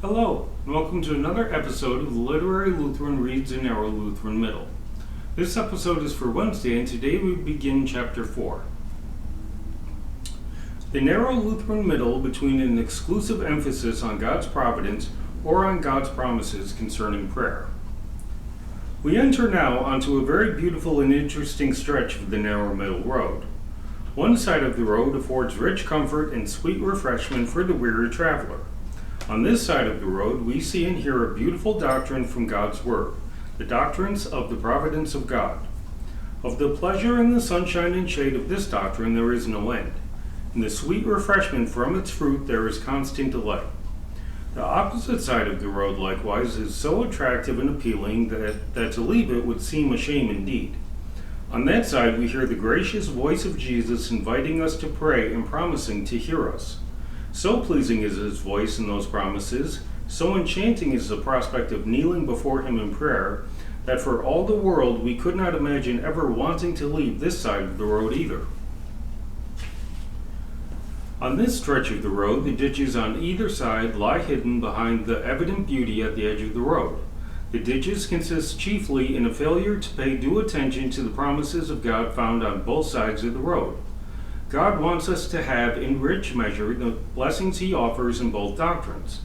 Hello, and welcome to another episode of the Literary Lutheran Reads in Narrow Lutheran Middle. This episode is for Wednesday, and today we begin Chapter 4. The Narrow Lutheran Middle between an exclusive emphasis on God's providence or on God's promises concerning prayer. We enter now onto a very beautiful and interesting stretch of the narrow middle road. One side of the road affords rich comfort and sweet refreshment for the weary traveler. On this side of the road, we see and hear a beautiful doctrine from God's Word, the doctrines of the providence of God. Of the pleasure and the sunshine and shade of this doctrine there is no end. In the sweet refreshment from its fruit there is constant delight. The opposite side of the road, likewise, is so attractive and appealing that to leave it would seem a shame indeed. On that side we hear the gracious voice of Jesus inviting us to pray and promising to hear us. So pleasing is his voice in those promises, so enchanting is the prospect of kneeling before him in prayer, that for all the world we could not imagine ever wanting to leave this side of the road either. On this stretch of the road, the ditches on either side lie hidden behind the evident beauty at the edge of the road. The ditches consist chiefly in a failure to pay due attention to the promises of God found on both sides of the road. God wants us to have in rich measure the blessings he offers in both doctrines.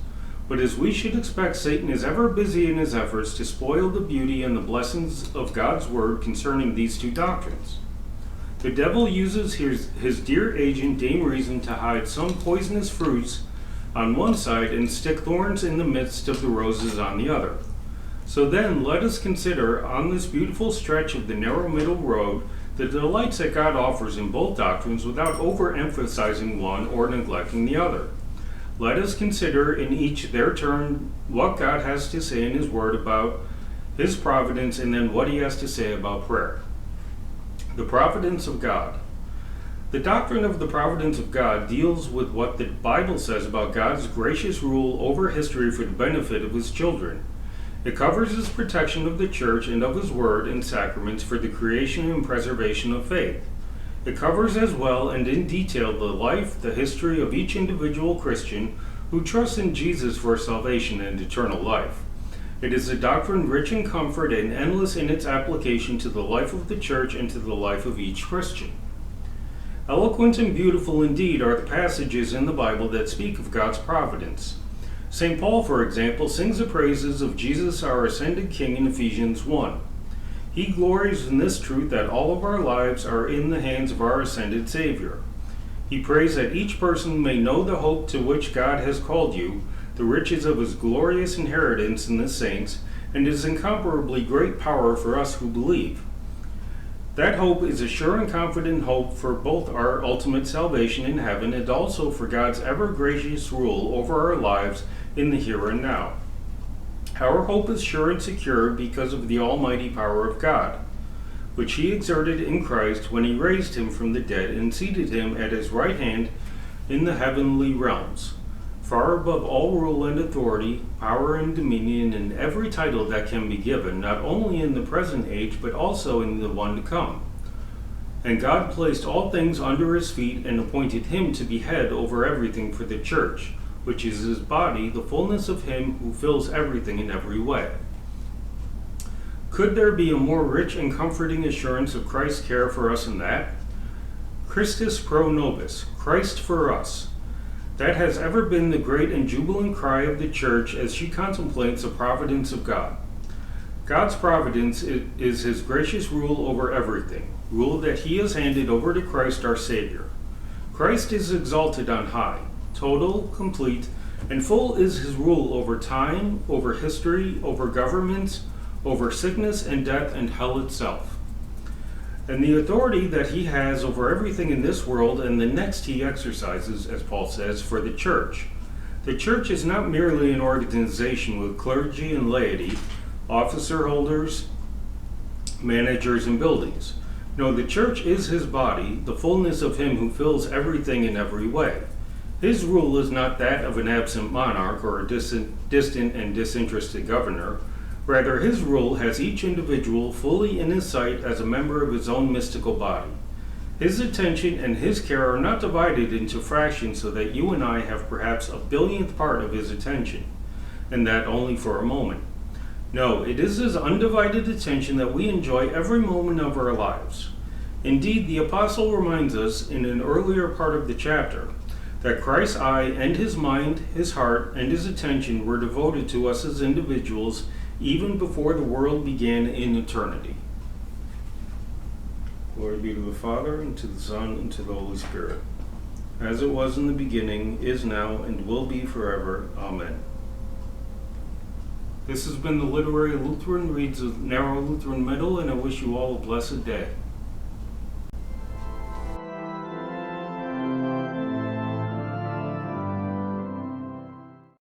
But as we should expect, Satan is ever busy in his efforts to spoil the beauty and the blessings of God's word concerning these two doctrines. The devil uses his dear agent Dame Reason to hide some poisonous fruits on one side and stick thorns in the midst of the roses on the other. So then let us consider on this beautiful stretch of the narrow middle road the delights that God offers in both doctrines without overemphasizing one or neglecting the other. Let us consider in each their turn what God has to say in his word about his providence and then what he has to say about prayer. The providence of God. The doctrine of the providence of God deals with what the Bible says about God's gracious rule over history for the benefit of his children. It covers his protection of the church and of his word and sacraments for the creation and preservation of faith. It covers as well and in detail the life, the history of each individual Christian who trusts in Jesus for salvation and eternal life. It is a doctrine rich in comfort and endless in its application to the life of the church and to the life of each Christian. Eloquent and beautiful indeed are the passages in the Bible that speak of God's providence. St. Paul, for example, sings the praises of Jesus our ascended King in Ephesians 1. He glories in this truth that all of our lives are in the hands of our ascended Savior. He prays that each person may know the hope to which God has called you, the riches of his glorious inheritance in the saints, and his incomparably great power for us who believe. That hope is a sure and confident hope for both our ultimate salvation in heaven and also for God's ever-gracious rule over our lives in the here and now. Our hope is sure and secure because of the almighty power of God, which he exerted in Christ when he raised him from the dead and seated him at his right hand in the heavenly realms, far above all rule and authority, power and dominion, and every title that can be given, not only in the present age, but also in the one to come. And God placed all things under his feet and appointed him to be head over everything for the church, which is his body, the fullness of him who fills everything in every way. Could there be a more rich and comforting assurance of Christ's care for us than that? Christus pro nobis, Christ for us. That has ever been the great and jubilant cry of the Church as she contemplates the providence of God. God's providence is his gracious rule over everything, rule that he has handed over to Christ our Savior. Christ is exalted on high, total, complete, and full is his rule over time, over history, over governments, over sickness and death and hell itself. And the authority that he has over everything in this world and the next he exercises, as Paul says, for the church. The church is not merely an organization with clergy and laity, officer holders, managers, and buildings. No, the church is his body, the fullness of him who fills everything in every way. His rule is not that of an absent monarch or a distant and disinterested governor. Rather, his rule has each individual fully in his sight as a member of his own mystical body. His attention and his care are not divided into fractions so that you and I have perhaps a billionth part of his attention. and that only for a moment. No, it is His undivided attention that we enjoy every moment of our lives. Indeed, the apostle reminds us in an earlier part of the chapter that Christ's eye and His mind, His heart, and His attention were devoted to us as individuals even before the world began in eternity. Glory be to the Father, and to the Son, and to the Holy Spirit, as it was in the beginning, is now, and will be forever. Amen. This has been the Literary Lutheran Reads of Narrow Lutheran Middle, and I wish you all a blessed day.